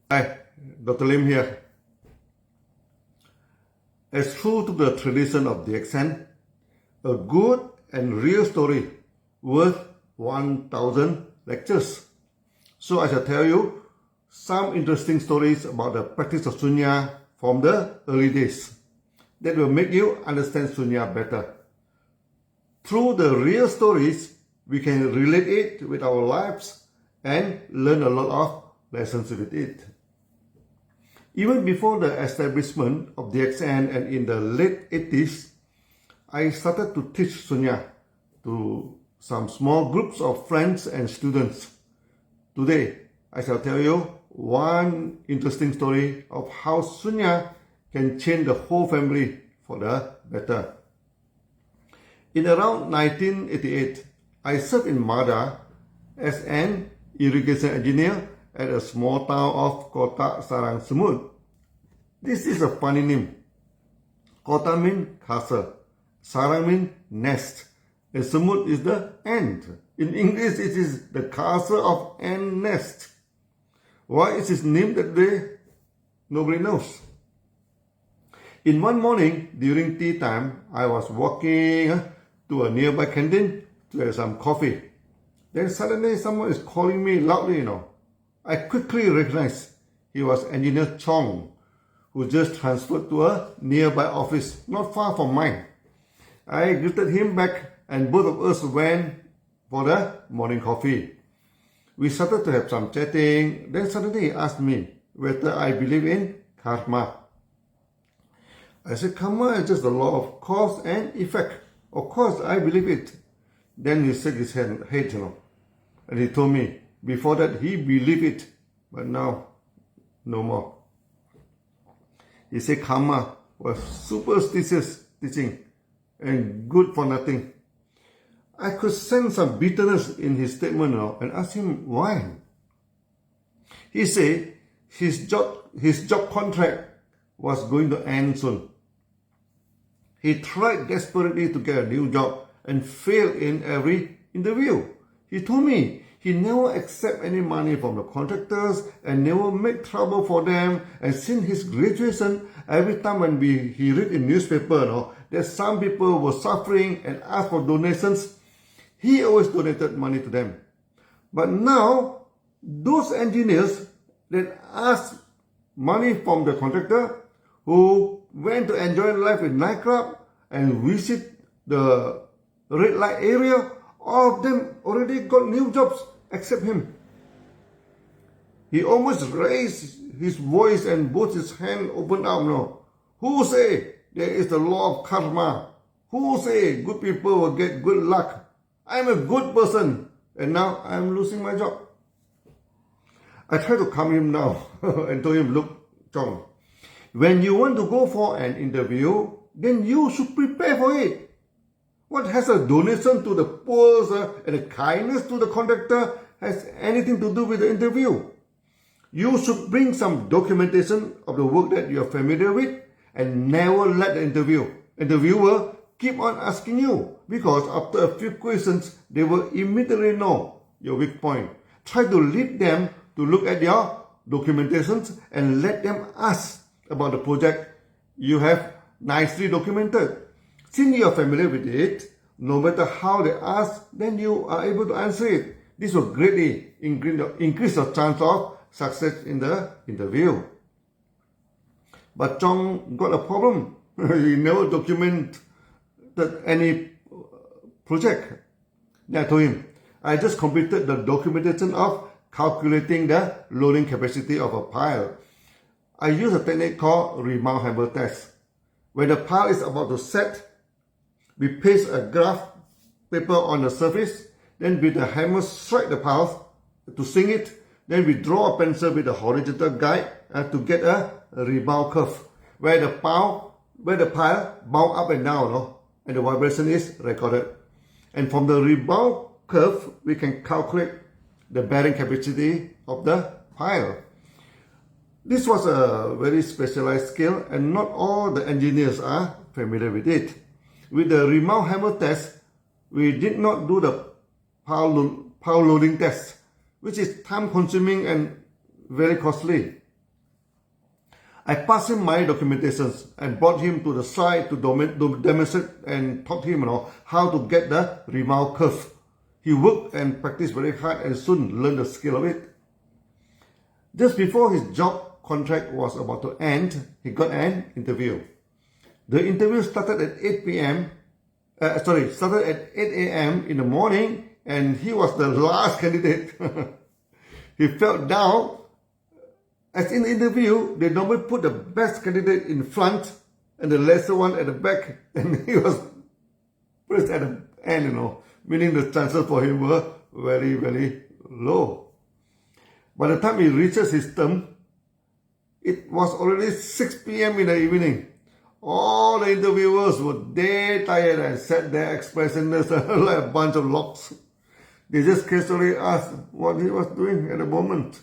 Hi, Dr. Lim here. As true to the tradition of the accent, a good and real story worth 1,000 lectures. So I shall tell you some interesting stories about the practice of Sunya from the early days that will make you understand Sunya better. Through the real stories, we can relate it with our lives and learn a lot of lessons with it. Even before the establishment of the XN and in the late 80s, I started to teach Sunya to some small groups of friends and students. Today, I shall tell you one interesting story of how Sunya can change the whole family for the better. In around 1988, I served in Mada as an irrigation engineer at a small town of Kota Sarang Semut. This is a funny name. Kota means castle, Sarang means nest, and Semut is the ant. In English, it is the castle of ant nest. Why is it named that way? Nobody knows. In one morning, during tea time, I was walking to a nearby canteen to have some coffee. Then suddenly someone is calling me loudly, I quickly recognized he was Engineer Chong, who just transferred to a nearby office not far from mine. I greeted him back and both of us went for the morning coffee. We started to have some chatting. Then suddenly he asked me whether I believe in karma. I said, karma is just the law of cause and effect. Of course, I believe it. Then he shook his head, and he told me, before that he believed it, but now, no more. He said karma was superstitious teaching and good for nothing. I could sense some bitterness in his statement and asked him why. He said his job contract was going to end soon. He tried desperately to get a new job and failed in every interview. He told me he never accept any money from the contractors and never make trouble for them. And since his graduation, every time when he read in newspaper that some people were suffering and asked for donations, he always donated money to them. But now, those engineers that asked money from the contractor, who went to enjoy life in nightclub and visit the red light area, all of them already got new jobs except him. He almost raised his voice and both his hand opened up. Who say there is the law of karma? Who say good people will get good luck? I'm a good person and now I'm losing my job. I tried to calm him down and told him, look, Chong, when you want to go for an interview, then you should prepare for it. What has a donation to the poor and a kindness to the contractor has anything to do with the interview? You should bring some documentation of the work that you are familiar with and never let the interviewer keep on asking you, because after a few questions, they will immediately know your weak point. Try to lead them to look at your documentations and let them ask about the project you have nicely documented. Since you are familiar with it, no matter how they ask, then you are able to answer it. This will greatly increase your chance of success in the interview. But Chong got a problem. He never documented any project. Then I told him, I just completed the documentation of calculating the loading capacity of a pile. I use a technique called rebound hammer test. When the pile is about to set, we paste a graph paper on the surface, then with the hammer strike the pile to sink it, then we draw a pencil with a horizontal guide to get a rebound curve where the pile bounce up and down, and the vibration is recorded. And from the rebound curve, we can calculate the bearing capacity of the pile. This was a very specialized skill and not all the engineers are familiar with it. With the rebound hammer test, we did not do the pile loading test, which is time consuming and very costly. I passed him my documentations and brought him to the site to demonstrate and taught him, how to get the remount curve. He worked and practiced very hard and soon learned the skill of it. Just before his job contract was about to end, he got an interview. The interview started at 8 p.m. Started at 8 a.m. in the morning, and he was the last candidate. He felt down. As in the interview, they normally put the best candidate in front and the lesser one at the back, and he was placed at the end, meaning the chances for him were very, very low. By the time he reaches his term, it was already 6 p.m. in the evening. All the interviewers were dead tired and sat there expressionless like a bunch of logs. They just casually asked what he was doing at the moment.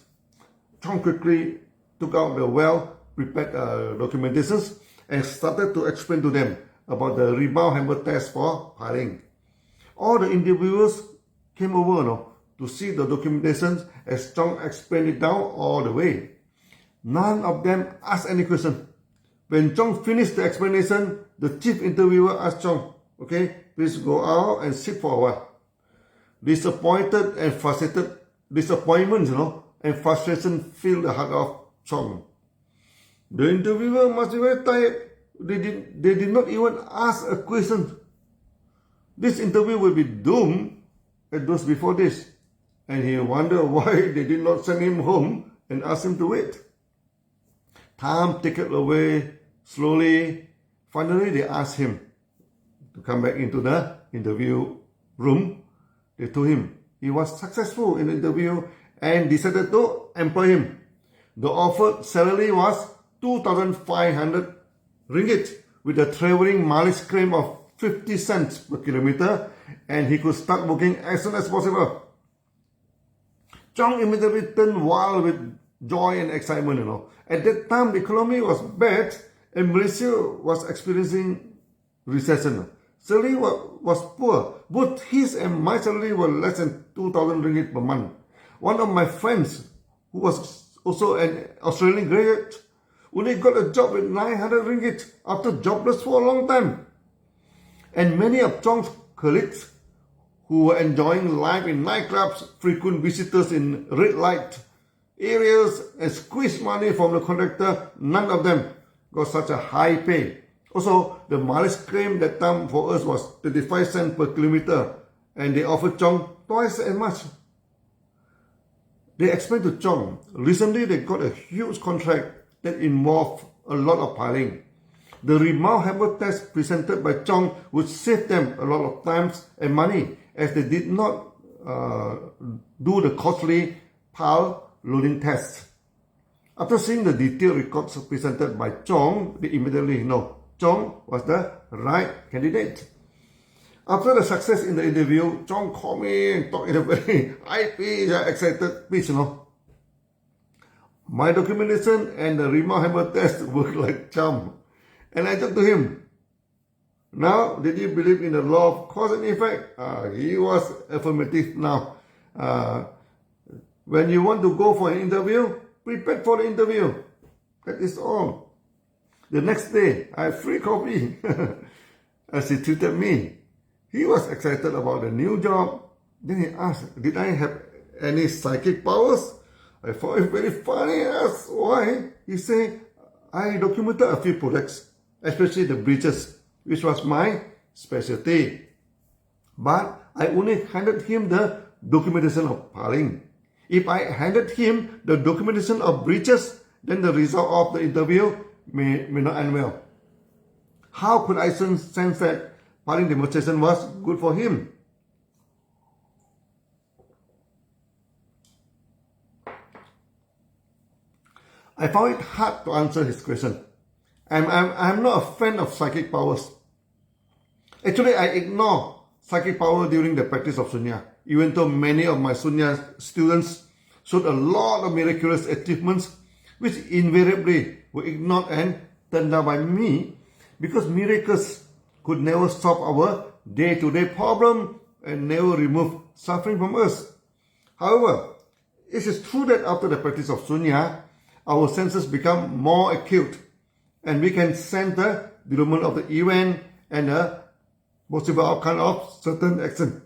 Chong quickly took out the well-prepared documentations and started to explain to them about the rebound hammer test for piling. All the interviewers came over to see the documentations as Chong explained it down all the way. None of them asked any question. When Chong finished the explanation, the chief interviewer asked Chong, "Okay, please go out and sit for a while." Disappointment and frustration filled the heart of Chong. The interviewer must be very tired. They did not even ask a question. This interview will be doomed as those before this, and he wondered why they did not send him home and ask him to wait. Time ticked away slowly. Finally, they asked him to come back into the interview room. They told him he was successful in the interview and decided to employ him. The offered salary was 2,500 ringgit with a traveling mileage claim of 50 cents per kilometer, and he could start working as soon as possible. Chong immediately turned wild with joy and excitement, At that time, the economy was bad and Malaysia was experiencing recession. Salary was poor. Both his and my salary were less than 2,000 ringgit per month. One of my friends, who was also an Australian graduate, only got a job with 900 ringgit after jobless for a long time. And many of Chong's colleagues who were enjoying life in nightclubs, frequent visitors in red light areas, and squeezed money from the contractor, none of them got such a high pay. Also, the mileage claim that time for us was 25 cents per kilometer, and they offered Chong twice as much. They explained to Chong, recently they got a huge contract that involved a lot of piling. The remount hammer test presented by Chong would save them a lot of time and money, as they did not do the costly pile loading test. After seeing the detailed records presented by Chong, they immediately know Chong was the right candidate. After the success in the interview, Chong called me and talked in a very high-pitched, excited pitch, My documentation and the remount hammer test worked like charm. And I talked to him. Now, did you believe in the law of cause and effect? He was affirmative now. When you want to go for an interview, prepare for the interview. That is all. The next day, I had free coffee. As he treated me. He was excited about the new job. Then he asked, did I have any psychic powers? I found it very funny. I asked why. He said, I documented a few products, especially the breeches, which was my specialty. But I only handed him the documentation of piling. If I handed him the documentation of breeches, then the result of the interview may not end well. How could I sense that piling demonstration was good for him? I found it hard to answer his question. I'm not a fan of psychic powers. Actually, I ignore psychic power during the practice of Sunya, even though many of my Sunya students showed a lot of miraculous achievements, which invariably were ignored and turned down by me, because miracles could never solve our day-to-day problem and never remove suffering from us. However, it is true that after the practice of Sunya, our senses become more acute and we can sense the development of the event and the possible outcome of certain action.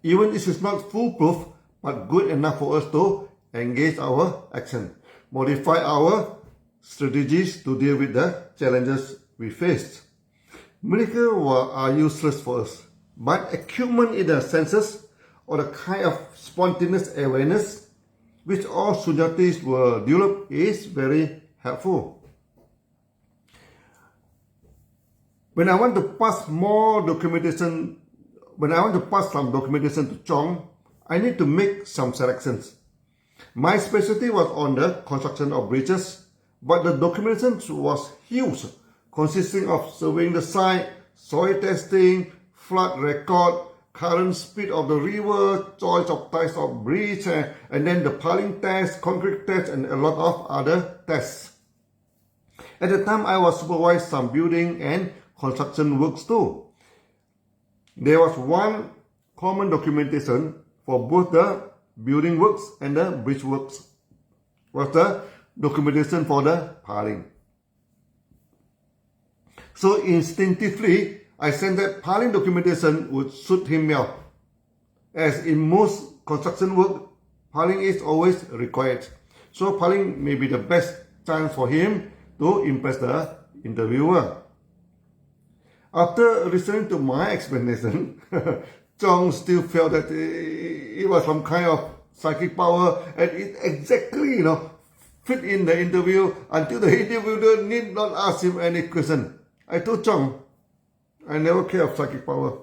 Even this is not foolproof, but good enough for us to engage our action, modify our strategies to deal with the challenges we faced. Miracles are useless for us, but acumen in the senses or the kind of spontaneous awareness which all Sunyatis will develop is very helpful. When I want to pass some documentation to Chong, I need to make some selections. My specialty was on the construction of bridges, but the documentation was huge, consisting of surveying the site, soil testing, flood record, current speed of the river, choice of types of bridge, and then the piling test, concrete test, and a lot of other tests. At the time, I was supervised some building and construction works too. There was one common documentation for both the building works and the bridge works, was the documentation for the piling. So instinctively, I sensed that piling documentation would suit him well. As in most construction work, piling is always required. So piling may be the best chance for him to impress the interviewer. After listening to my explanation, Chong still felt that it was some kind of psychic power and it exactly, fit in the interview until the interviewer need not ask him any question. I told Chong, I never care of psychic power.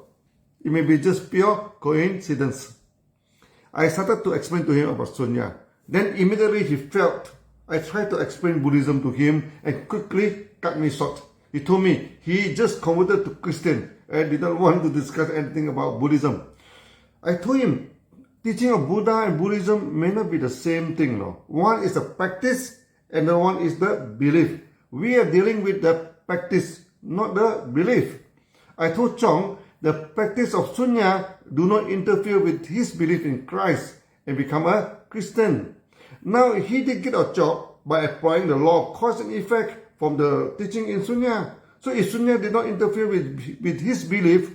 It may be just pure coincidence. I started to explain to him about Sunya. Then immediately he felt I tried to explain Buddhism to him and quickly cut me short. He told me he just converted to Christian and did not want to discuss anything about Buddhism. I told him, teaching of Buddha and Buddhism may not be the same thing. No. One is the practice and the one is the belief. We are dealing with the practice, not the belief. I told Chong, the practice of Sunya do not interfere with his belief in Christ and become a Christian. Now he did get a job by applying the law of cause and effect from the teaching in Sunya. So if Sunya did not interfere with his belief,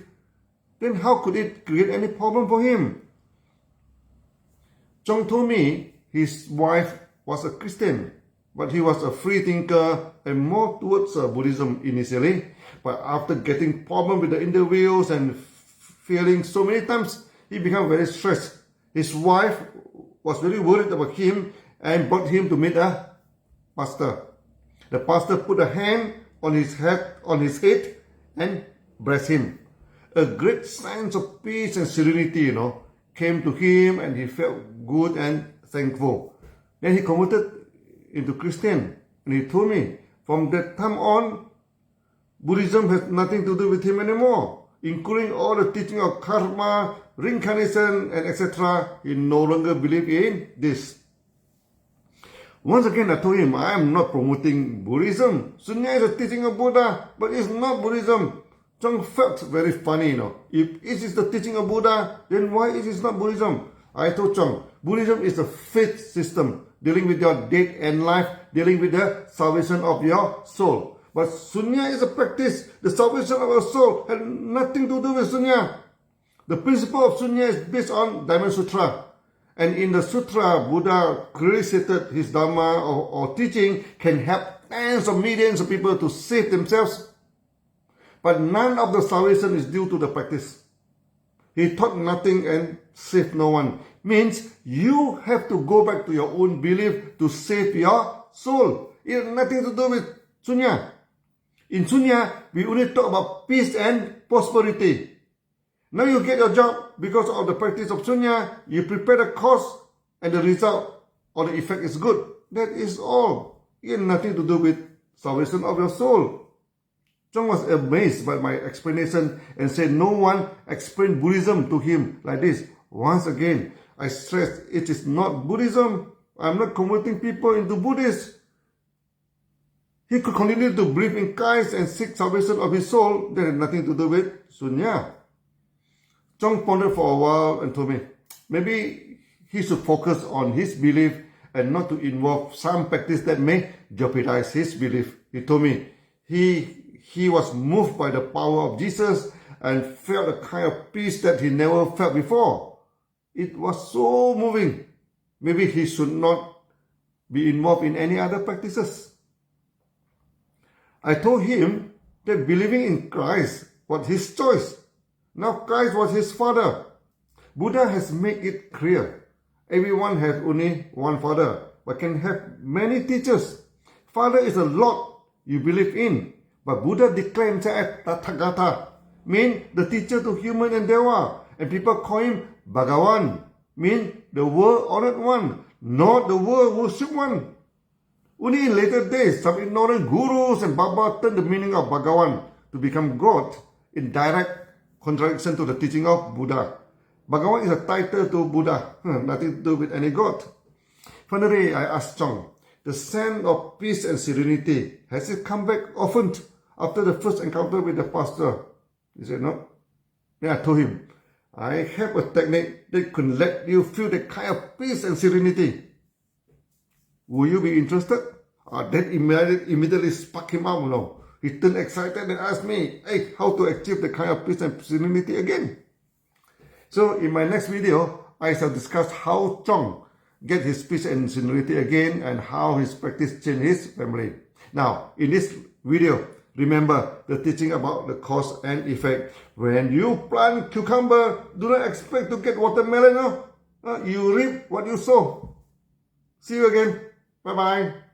then how could it create any problem for him? Chong told me his wife was a Christian, but he was a free thinker and more towards Buddhism initially. But after getting problem with the interviews and failing so many times, he became very stressed. His wife was very worried about him and brought him to meet a pastor. The pastor put a hand on his head and blessed him. A great sense of peace and serenity, came to him and he felt good and thankful. Then he converted into Christian and he told me from that time on, Buddhism has nothing to do with him anymore, including all the teaching of karma, reincarnation, and etc. He no longer believes in this. Once again, I told him, I am not promoting Buddhism. Sunya is a teaching of Buddha, but it's not Buddhism. Chong felt very funny, If it is the teaching of Buddha, then why it is not Buddhism? I told Chong, Buddhism is a faith system, dealing with your death and life, dealing with the salvation of your soul. But Sunya is a practice. The salvation of your soul has nothing to do with Sunya. The principle of Sunya is based on Diamond Sutra. And in the Sutra, Buddha clearly stated his Dharma or teaching can help tens of millions of people to save themselves. But none of the salvation is due to the practice. He taught nothing and saved no one. Means you have to go back to your own belief to save your soul. It has nothing to do with Sunya. In Sunya, we only talk about peace and prosperity. Now you get your job because of the practice of Sunya, you prepare the course and the result or the effect is good. That is all. It has nothing to do with salvation of your soul. Chong was amazed by my explanation and said no one explained Buddhism to him like this. Once again, I stressed it is not Buddhism. I am not converting people into Buddhists. He could continue to believe in Christ and seek salvation of his soul. That had nothing to do with Sunya. Chong pondered for a while and told me, maybe he should focus on his belief and not to involve some practice that may jeopardize his belief. He told me he was moved by the power of Jesus and felt a kind of peace that he never felt before. It was so moving. Maybe he should not be involved in any other practices. I told him that believing in Christ was his choice. Now Christ was his father. Buddha has made it clear. Everyone has only one father, but can have many teachers. Father is a Lord you believe in, but Buddha declared himself as Tathagata, mean the teacher to human and Deva, and people call him Bhagawan, mean the world honored one, not the world worship one. Only in later days, some ignorant gurus and Baba turned the meaning of Bhagawan to become God in direct contradiction to the teaching of Buddha. Bhagawan is a title to Buddha, nothing to do with any God. Finally, I asked Chong, the sense of peace and serenity, has it come back often after the first encounter with the pastor? He said, no. Then I told him, I have a technique that can let you feel the kind of peace and serenity. Will you be interested? That immediately sparked him up, He turned excited and asked me, hey, how to achieve the kind of peace and serenity again. So in my next video, I shall discuss how Chong get his peace and serenity again and how his practice changed his family. Now, in this video, remember the teaching about the cause and effect. When you plant cucumber, do not expect to get watermelon. You reap what you sow. See you again. Bye-bye.